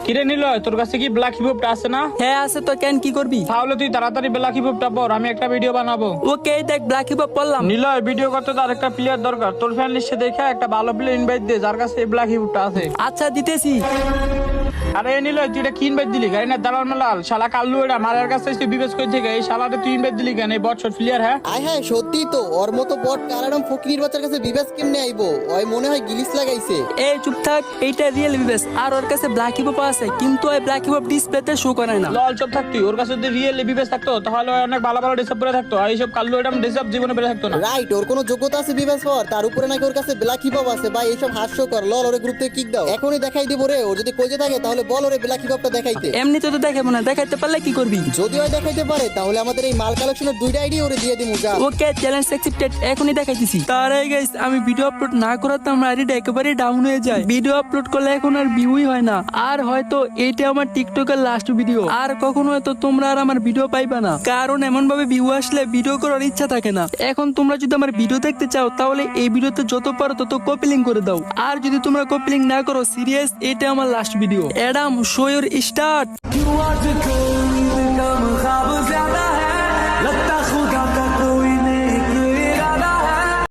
কিরে নিল তোর কাছে কি ব্ল্যাক হিপহপটা আছে না? হ্যাঁ আছে তো, কেন কি করবি? তাহলে তুই তাড়াতাড়ি ব্ল্যাক হিপহপটা পর, আমি একটা ভিডিও বানাবো। ওকে দেখ ব্ল্যাক হিপ পড়লাম। নিলয় ভিডিও করতে তো আরেকটা প্লেয়ার দরকার, তোর ফ্যান লিস্টে দেখে একটা ভালো প্লেয়ার ইনভাইট দে যার কাছে এই ব্ল্যাক হিপহপটা আছে। আচ্ছা দিতেছি। আরে নিলয় তুই এটা কি ইনভাইট দিলি? গাড়ি না দাঁড়াল মালাল শালা কাল্লু, এটা মারার কাছে তুই বিবেচ করে থেকে এই শালাটা তুই ইনভাইট দিলি কেন? এই বটশট প্লেয়ার হ্যাঁ? আয় হ্যাঁ সত্যি তো, ওর মতো বট কারাডম ফকির বাচ্চার কাছে বিবেস কেমনে আইবো? ওই মনে হয় গিলিস লাগাইছে। এই চুপ থাক, এইটা রিয়েল বিবেস। আর ওর কাছে ব্ল্যাক হিপ আছে, কিন্তু ওই ব্ল্যাক হিপ ডিসপ্লেতে শো করে না। লল চুপ থাকতি, ওর কাছে যদি রিয়েল বিবেচ থাকতো তাহলে ও অনেক ভালো ভালো ডিসাপ করে থাকতো, আর এইসব কাল্লু এটা ডিসাপ জীবনে বেড়ে থাকতো না। রাইট, ওর কোনো যোগ্যতা আছে বিবেস হওয়ার? তার উপরে নাকি ওর কাছে ব্ল্যাক হিপ আছে। ভাই এইসব হাস্যকর। লল ওরে গ্রুপ থেকে কিক দাও, এখনই দেখাই দিব রে। ও যদি কইতে থাকে তাহলে বল ওরে ব্ল্যাক হিপটা দেখাইতে। এমনিতে তো দেখাবো না, দেখাইতে পারলে কি করবি? যদি ওই দেখাইতে পারে তাহলে আমাদের এই মাল কালেকশনের দুইটা আইডি ওরে দিয়ে দিমু। যা ওকে চ্যালেঞ্জ অ্যাকসেপ্টেড, এখনই দেখাইতেছি। তার আগে গাইস আমি ভিডিও আপলোড না করাতে আমার আইডিটা একেবারে ডাউন হয়ে যায়। ভিডিও আপলোড করলে এখন আর ভিউই হয় না। আর হয়তো এইটা আমার টিকটকের লাস্ট ভিডিও, আর কখনো হয়তো তোমরা আর আমার ভিডিও পাইবা না, কারণ এমন ভাবে ভিউ আসলে ভিডিও করার ইচ্ছা থাকে না। এখন তোমরা যদি আমার ভিডিও দেখতে চাও তাহলে এই ভিডিওতে যত পারো তত কপি লিঙ্ক করে দাও। আর যদি তোমরা কপি লিঙ্ক না করো সিরিয়াস, এটা আমার last video. Adam show your start.